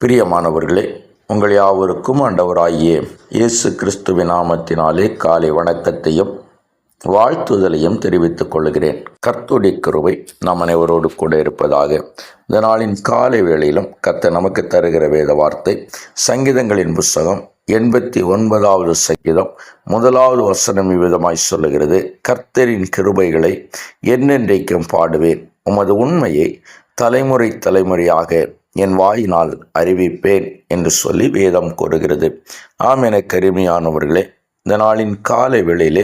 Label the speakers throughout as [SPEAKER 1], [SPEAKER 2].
[SPEAKER 1] பிரியமானவர்களே, உங்கள் யாவருக்கும் ஆண்டவராகிய இயேசு கிறிஸ்துவின் நாமத்தினாலே காலை வணக்கத்தையும் வாழ்த்துதலையும் தெரிவித்துக் கொள்கிறேன். கர்த்தருடைய கிருபை நம் அனைவரோடு கூட இருப்பதாக. இந்த நாளின் காலை வேளையிலும் கர்த்தர் நமக்கு தருகிற வேத வார்த்தை சங்கீதங்களின் புஸ்தகம் 89வது சங்கீதம் 1வது வசனம் இவ்விதமாய் சொல்லுகிறது: கர்த்தரின் கிருபைகளை என்னென்றைக்கும் பாடுவேன், உமது உண்மையை தலைமுறை தலைமுறையாக என் வாயினால் அறிவிப்பேன் என்று சொல்லி வேதம் கூறுகிறது. ஆம், எனக்கு அருமையானவர்களே, இந்த நாளின் காலை வேளையிலே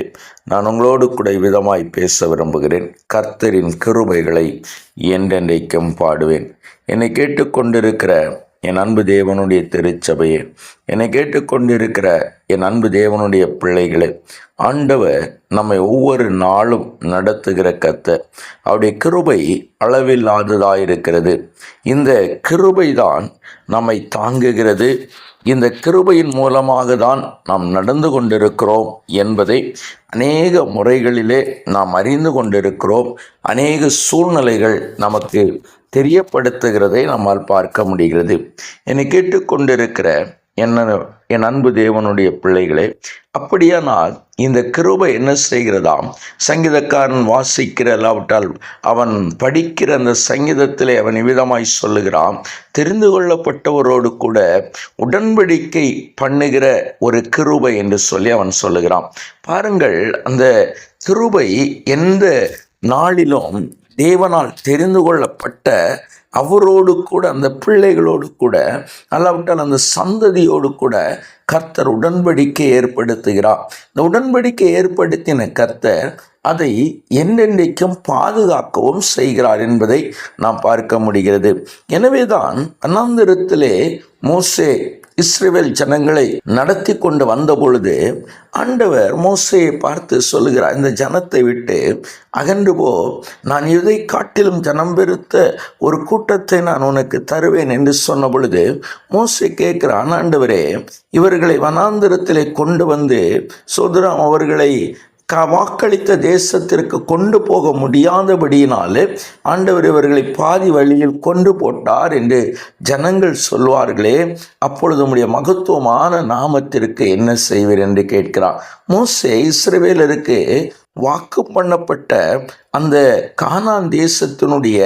[SPEAKER 1] நான் உங்களோடு கூட விதமாய் பேச விரும்புகிறேன். கர்த்தரின் கிருபைகளை என்றென்றைக்கும் பாடுவேன். என்னை கேட்டுக்கொண்டிருக்கிற என் அன்பு தேவனுடைய திருச்சபையே, என்னை கேட்டுக்கொண்டிருக்கிற என் அன்பு தேவனுடைய பிள்ளைகளே, ஆண்டவர் நம்மை ஒவ்வொரு நாளும் நடத்துகிற கர்த்தர். அவருடைய கிருபை அளவில்லாததாயிருக்கிறது. இந்த கிருபை தான் நம்மை தாங்குகிறது. இந்த கிருபையின் மூலமாக தான் நாம் நடந்து கொண்டிருக்கிறோம் என்பதை அநேக முறைகளிலே நாம் அறிந்து கொண்டிருக்கிறோம். அநேக சூழ்நிலைகள் நமக்கு தெரியப்படுத்துகிறதை நம்மால் பார்க்க முடிகிறது. என்னை கேட்டுக்கொண்டிருக்கிற என் அன்பு தேவனுடைய பிள்ளைகளே, அப்படியானால் இந்த கிருபை என்ன செய்கிறதாம்? சங்கீதக்காரன் வாசிக்கிற இல்லாவிட்டால் அவன் படிக்கிற அந்த சங்கீதத்திலே அவன் விதமாய் சொல்லுகிறான், தெரிந்து கொள்ளப்பட்டவரோடு கூட உடன்படிக்கை பண்ணுகிற ஒரு கிருபை என்று சொல்லி அவன் சொல்லுகிறான். பாருங்கள், அந்த கிருபை எந்த நாளிலும் தேவனால் தெரிந்து கொள்ளப்பட்ட அவரோடு கூட, அந்த பிள்ளைகளோடு கூட, அல்லாவிட்டால் அந்த சந்ததியோடு கூட கர்த்தர் உடன்படிக்கை ஏற்படுத்துகிறார். இந்த உடன்படிக்கை ஏற்படுத்தின கர்த்தர் அதை என்றென்றைக்கும் பாதுகாக்கவும் செய்கிறார் என்பதை நாம் பார்க்க முடிகிறது. எனவேதான் அநாந்தரத்திலே மோசே இஸ்ரவேல் ஜனங்களை நடத்தி கொண்டு வந்த பொழுது ஆண்டவர் மோசேயை பார்த்து சொல்லுகிறார், இந்த ஜனத்தை விட்டு அகன்று போ, நான் இதை காட்டிலும் ஜனம் பெருத்த ஒரு கூட்டத்தை நான் உனக்கு தருவேன் என்று சொன்ன பொழுது மோசே கேட்கிறான், ஆண்டவரே, இவர்களை வனாந்திரத்திலே கொண்டு வந்து சோதரம் அவர்களை வாக்களித்த தேசத்திற்கு கொண்டு போக முடியாதபடியினாலே ஆண்டவர் இவர்களை பாதி வழியில் கொண்டு போட்டார் என்று ஜனங்கள் சொல்வார்களே, அப்பொழுது உம்முடைய மகத்துவமான நாமத்திற்கு என்ன செய்வீர் என்று கேட்கிறார். மோசே இஸ்ரவேலருக்கு வாக்கு பண்ணப்பட்ட அந்த கானான் தேசத்தினுடைய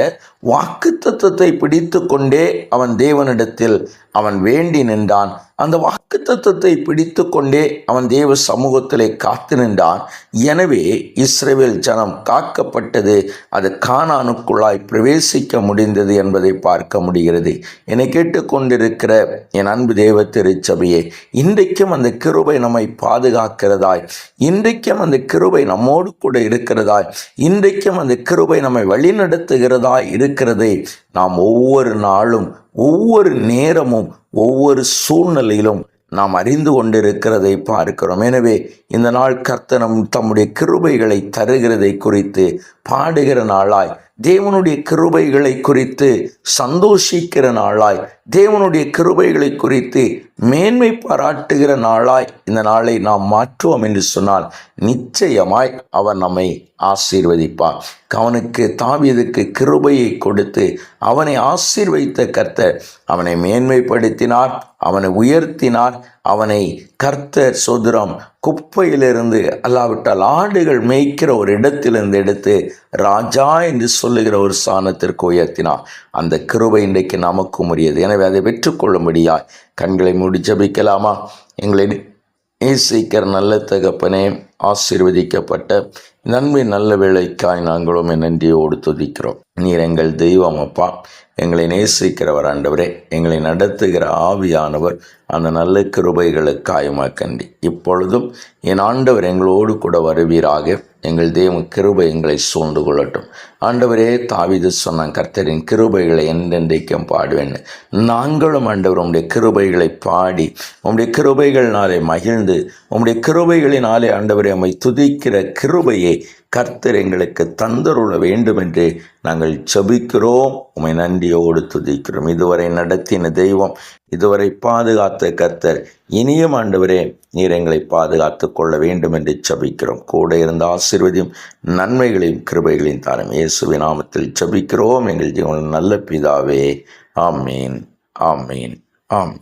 [SPEAKER 1] வாக்குத்தத்தத்தை பிடித்து கொண்டே அவன் தேவனிடத்தில் அவன் வேண்டி நின்றான். அந்த வாக்குத்தத்தத்தை பிடித்து கொண்டே அவன் தேவ சமூகத்திலே காத்து நின்றான். எனவே இஸ்ரவேல் ஜனம் காக்கப்பட்டது, அது கானானுக்குள்ளாய் பிரவேசிக்க முடிந்தது என்பதை பார்க்க முடிகிறது. என்னை கேட்டுக்கொண்டிருக்கிற என் அன்பு தேவ திருச்சபையே, இன்றைக்கும் அந்த கிருபை நம்மை பாதுகாக்கிறதாய், இன்றைக்கும் அந்த கிருபை நம்மோடு கூட இருக்கிறதாய், இன்றைக்கும் அந்த கிருபை நம்மை வழிநடத்துகிறதாய் இருக்கிறதை நாம் ஒவ்வொரு நாளும், ஒவ்வொரு நேரமும், ஒவ்வொரு சூழ்நிலையிலும் நாம் அறிந்து கொண்டிருக்கிறதை பார்க்கிறோம். எனவே இந்த நாள் கர்த்தர் தம்முடைய கிருபைகளை தருகிறதை குறித்து பாடுகிற நாளாய், தேவனுடைய கிருபைகளை குறித்து சந்தோஷிக்கிற நாளாய், தேவனுடைய கிருபைகளை குறித்து மேன்மை பாராட்டுகிற நாளாய் இந்த நாளை நாம் மாற்றுவோம் என்று சொன்னால் நிச்சயமாய் அவர் நம்மை ஆசீர்வதிப்பார். அவனுக்கு தாவீதுக்கு கிருபையை கொடுத்து அவனை ஆசீர்வதித்த கர்த்தர் அவனை மேன்மைப்படுத்தினார், அவனை உயர்த்தினார். அவனை கர்த்தர் சோதரம் குப்பையிலிருந்து, அல்லாவிட்டால் ஆடுகள் மேய்க்கிற ஒரு இடத்திலிருந்து எடுத்து ராஜா என்று சொல்லுகிற ஒரு ஸ்தானத்திற்கு உயர்த்தினார். அந்த கிருபை இன்றைக்கு நமக்கும் உரியது. எனவே அதை பெற்றுக்கொள்ளும்படியாய் கண்களை மூடி ஜெபிக்கலாமா? எங்களை நேசிக்கிற நல்ல தகப்பனே, ஆசீர்வதிக்கப்பட்ட நன்மை நல்ல வேளைக்காய் நாங்களும் நன்றியோடு துதிக்கிறோம். நீர் எங்கள் தெய்வம் அப்பா, எங்களை நேசிக்கிறவர் ஆண்டவரே, எங்களை நடத்துகிற ஆவியானவர் அந்த நல்ல கிருபைகளுக்காய் உமக்கன்றி இப்பொழுதும் என் ஆண்டவர் எங்களோடு கூட வருவீராக. எங்கள் தேவ கிருபை எங்களை சூழ்ந்து கொள்ளட்டும். ஆண்டவரே, தாவீது சொன்னான், கர்த்தரின் கிருபைகளை என்றென்றைக்கும் பாடுவேன். நாங்களும் ஆண்டவர் உம்முடைய கிருபைகளை பாடி, உம்முடைய கிருபைகளினாலே மகிழ்ந்து, உம்முடைய கிருபைகளினாலே ஆண்டவரை உம்மை துதிக்கிற கிருபையை கர்த்தர் எங்களுக்கு தந்தருள வேண்டும் என்று நாங்கள் ஜெபிக்கிறோம். உம்மை நன்றியோடு துதிக்கிறோம். இதுவரை நடத்தின தெய்வம், இதுவரை பாதுகாத்த கர்த்தர், இனியும் ஆண்டவரே நீர் எங்களை பாதுகாத்து கொள்ள வேண்டும் என்று ஜெபிக்கிறோம். கூட இருந்த ஆசீர்வதியும் நன்மைகளையும் கிருபைகளையும் தாரும். இயேசுவின் நாமத்தில் ஜெபிக்கிறோம் எங்கள் ஜீவனில் நல்ல பிதாவே. ஆமீன், ஆமீன், ஆம்.